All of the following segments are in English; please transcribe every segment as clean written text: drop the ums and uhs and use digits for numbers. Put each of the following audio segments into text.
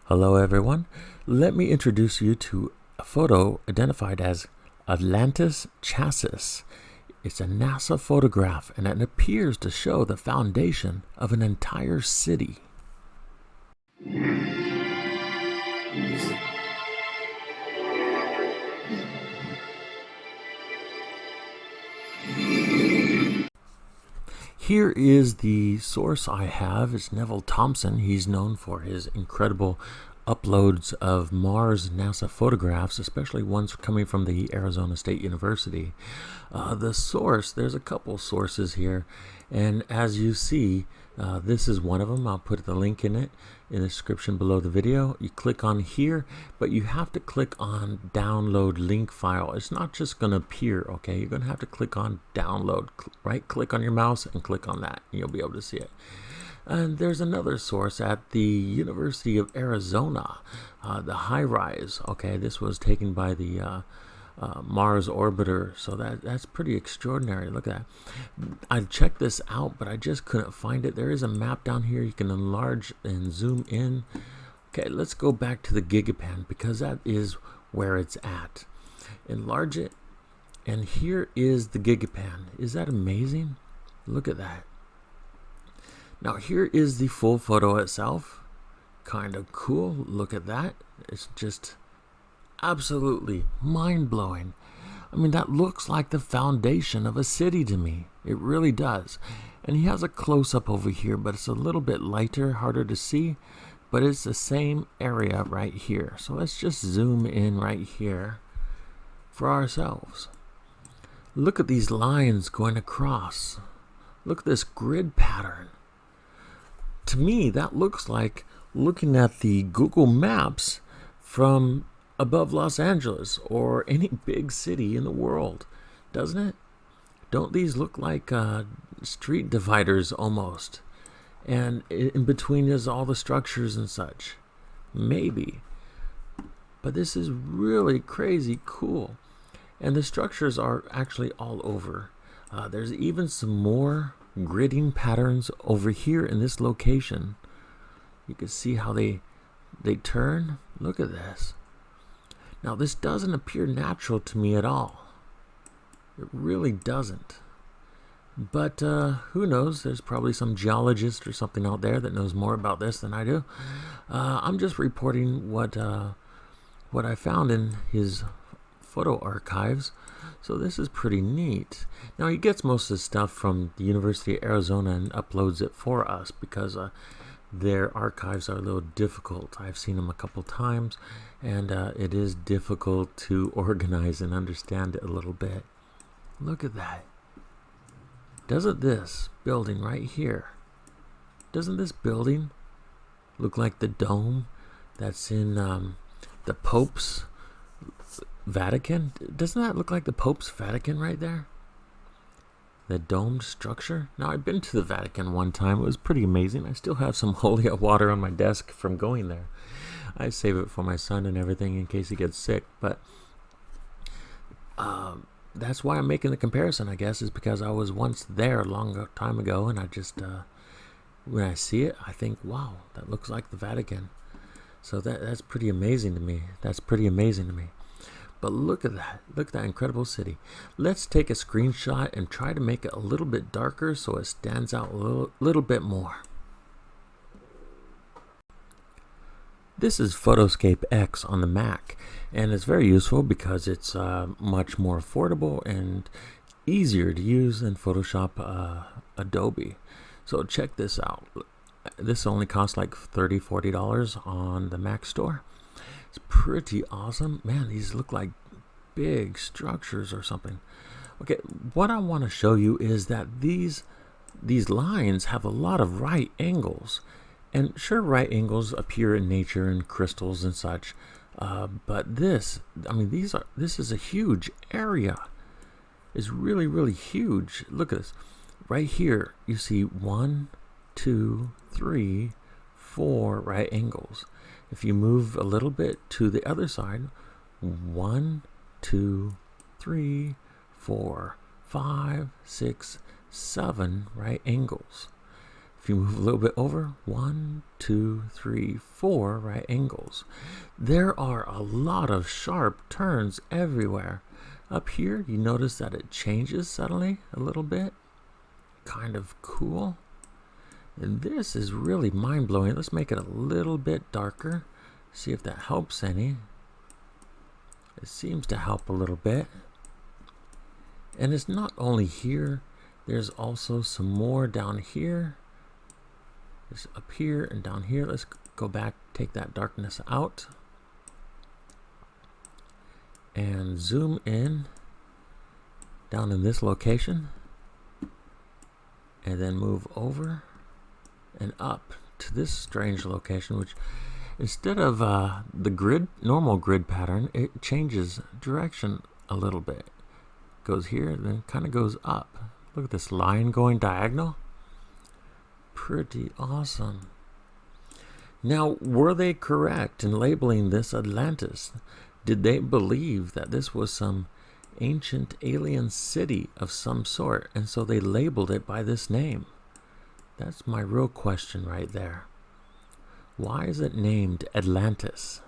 Hello everyone. Let me introduce you to a photo identified as Atlantis chassis. It's a NASA photograph and it appears to show the foundation of an entire city. Here is the source I have. It's Neville Thompson. He's known for his incredible uploads of Mars NASA photographs, especially ones coming from the Arizona State University. The source, there's a couple sources here, and as you see, this is one of them. I'll put the link in it in the description below the video. You click on here, but you have to click on download link file. It's not just going to appear, okay? You're going to have to click on download. Right click on your mouse and click on that, and you'll be able to see it. And there's another source at the University of Arizona, the high rise. Okay, this was taken by the Mars orbiter, so that's pretty extraordinary. Look at that. I checked this out, but I just couldn't find it. There is a map down here. You can enlarge and zoom in. Okay, let's go back to the Gigapan because that is where it's at. Enlarge it, and here is the Gigapan. Is that amazing? Look at that. Now here is the full photo itself. Kind of cool. Look at that. It's just absolutely mind-blowing. I mean, that looks like the foundation of a city to me. It really does. And he has a close-up over here, but it's a little bit lighter, harder to see. But it's the same area right here. So let's just zoom in right here for ourselves. Look at these lines going across. Look at this grid pattern. To me, that looks like looking at the Google Maps from above Los Angeles or any big city in the world, doesn't it? Don't these look like street dividers almost? And in between is all the structures and such. Maybe. But this is really crazy cool. And the structures are actually all over. There's even some more gridding patterns over here in this location. You can see how they turn. Look at this. Now this doesn't appear natural to me at all. It really doesn't. But who knows? There's probably some geologist or something out there that knows more about this than I do. I'm just reporting what I found in his photo archives. So this is pretty neat. Now he gets most of the stuff from the University of Arizona and uploads it for us because their archives are a little difficult. I've seen them a couple times, and it is difficult to organize and understand it a little bit. Look at that. Doesn't this building right here, doesn't this building look like the dome that's in the Pope's Vatican? Doesn't that look like the Pope's Vatican right there? The domed structure. Now, I've been to the Vatican one time. It was pretty amazing. I still have some holy water on my desk from going there. I save it for my son and everything in case he gets sick. But that's why I'm making the comparison, I guess, is because I was once there a long time ago, and I just, when I see it, I think, wow, that looks like the Vatican. So that's pretty amazing to me. That's pretty amazing to me. But look at that. Look at that incredible city. Let's take a screenshot and try to make it a little bit darker so it stands out a little bit more. This is Photoscape X on the Mac, and it's very useful because it's much more affordable and easier to use than Photoshop Adobe. So check this out. This only costs like $30-$40 on the Mac store. It's pretty awesome. Man, these look like big structures or something. Okay, what I want to show you is that these lines have a lot of right angles. And sure, right angles appear in nature and crystals and such. But this, I mean, this is a huge area. It's really, really huge. Look at this. Right here, you see 1, 2, 3, 4 right angles. If you move a little bit to the other side, 1, 2, 3, 4, 5, 6, 7 right angles. If you move a little bit over, 1, 2, 3, 4 right angles. There are a lot of sharp turns everywhere. Up here, you notice that it changes suddenly a little bit. Kind of cool. And this is really mind-blowing. Let's make it a little bit darker. See if that helps any. It seems to help a little bit. And it's not only here. There's also some more down here. It's up here and down here. Let's go back, take that darkness out. And zoom in down in this location. And then move over and up to this strange location, which instead of the normal grid pattern, it changes direction a little bit. Goes here, then kind of goes up. Look at this line going diagonal. Pretty awesome. Now, were they correct in labeling this Atlantis? Did they believe that this was some ancient alien city of some sort, and so they labeled it by this name? That's my real question right there. Why is it named Atlantis?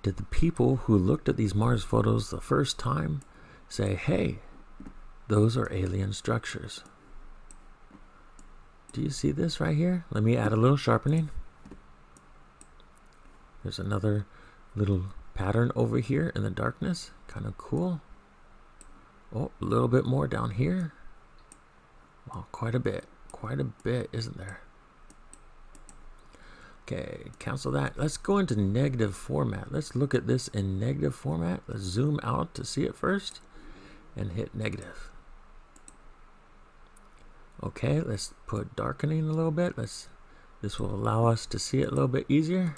Did the people who looked at these Mars photos the first time say, hey, those are alien structures? Do you see this right here? Let me add a little sharpening. There's another little pattern over here in the darkness. Kind of cool. Oh, a little bit more down here. Wow, quite a bit. Quite a bit, isn't there? Okay, cancel that. Let's go into negative format. Let's look at this in negative format. Let's zoom out to see it first and hit negative. Okay, let's put darkening a little bit. This will allow us to see it a little bit easier.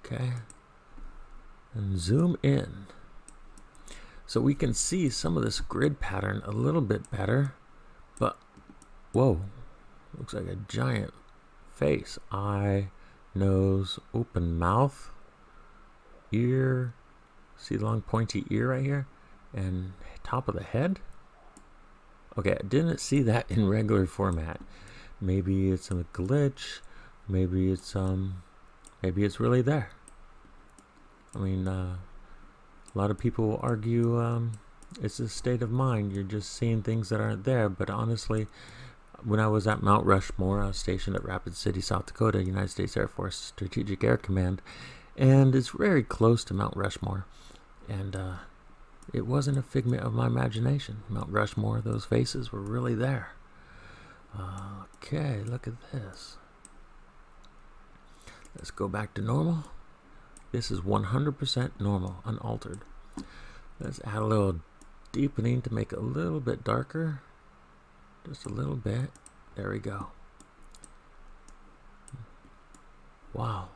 Okay, and zoom in. So we can see some of this grid pattern a little bit better, but whoa, looks like a giant face. Eye, nose, open mouth, ear, see the long pointy ear right here, and top of the head. Okay, I didn't see that in regular format. Maybe it's a glitch, maybe it's really there. I mean, a lot of people will argue it's a state of mind. You're just seeing things that aren't there. But honestly, when I was at Mount Rushmore, I was stationed at Rapid City, South Dakota, United States Air Force Strategic Air Command. And it's very close to Mount Rushmore. And it wasn't a figment of my imagination. Mount Rushmore, those faces were really there. Okay, look at this. Let's go back to normal. This is 100% normal, unaltered. Let's add a little deepening to make it a little bit darker. Just a little bit. There we go. Wow.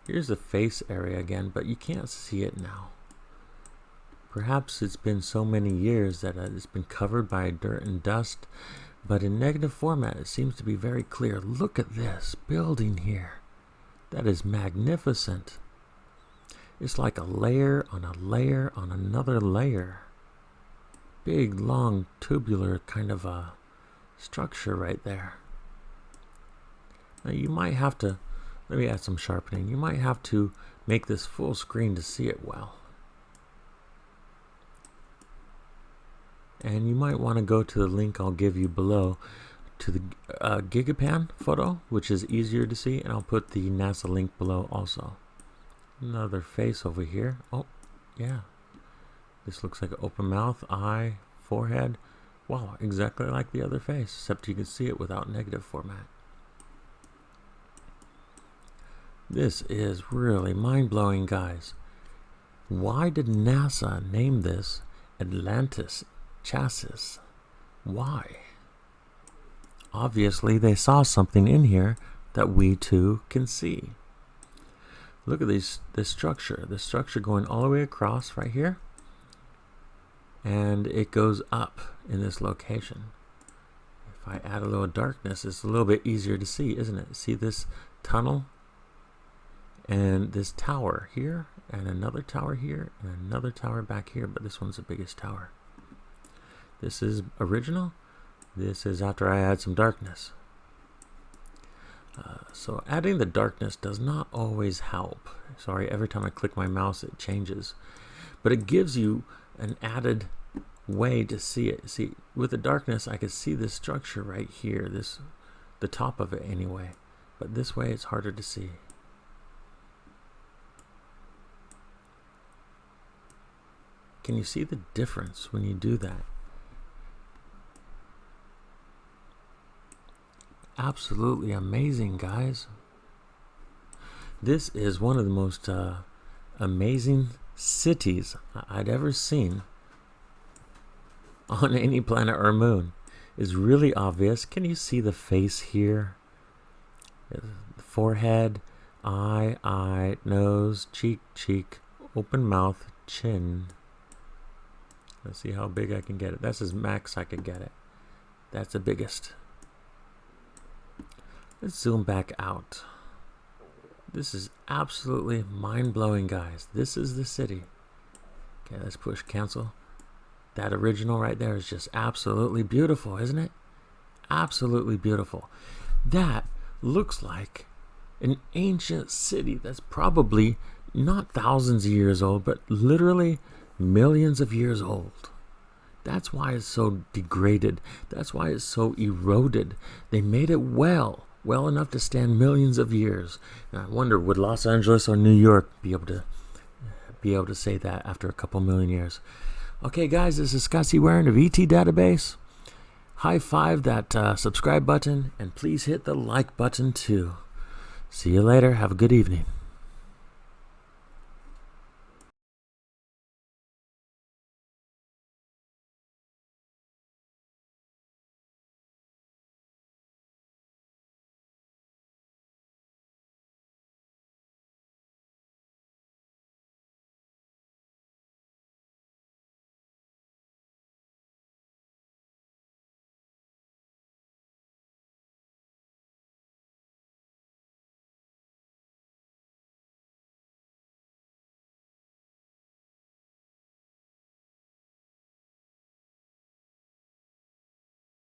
Here's the face area again, but you can't see it now. Perhaps it's been so many years that it's been covered by dirt and dust, but in negative format it seems to be very clear. Look at this building here. That is magnificent. It's like a layer on another layer. Big, long, tubular kind of a structure right there. Now you might have to, let me add some sharpening. You might have to make this full screen to see it well. And you might want to go to the link I'll give you below to the Gigapan photo, which is easier to see, and I'll put the NASA link below also. Another face over here. Oh, yeah. This looks like an open mouth, eye, forehead. Wow, exactly like the other face, except you can see it without negative format. This is really mind-blowing, guys. Why did NASA name this Atlantis chassis? Why? Obviously, they saw something in here that we too can see. Look at this structure. The structure going all the way across right here. And it goes up in this location. If I add a little darkness, it's a little bit easier to see, isn't it? See this tunnel? And this tower here, and another tower here, and another tower back here, but this one's the biggest tower. This is original. This is after I add some darkness. So adding the darkness does not always help. Sorry, every time I click my mouse it changes. But it gives you an added way to see it. See, with the darkness I can see this structure right here, the top of it anyway. But this way it's harder to see. Can you see the difference when you do that? Absolutely amazing, guys. This is one of the most amazing cities I'd ever seen on any planet or moon. It's really obvious. Can you see the face here? Forehead, eye, nose, cheek, open mouth, chin. Let's see how big I can get it. That's as max I can get it. That's the biggest. Let's zoom back out. This is absolutely mind-blowing, guys. This is the city. Okay, let's push cancel. That original right there is just absolutely beautiful, isn't it? Absolutely beautiful. That looks like an ancient city that's probably not thousands of years old, but literally millions of years old. That's why it's so degraded. That's why it's so eroded. They made it well enough to stand millions of years. And I wonder, would Los Angeles or New York be able to say that after a couple million years? Okay, guys, this is Scott C. Warren of ET Database. High five that subscribe button, and please hit the like button too. See you later. Have a good evening.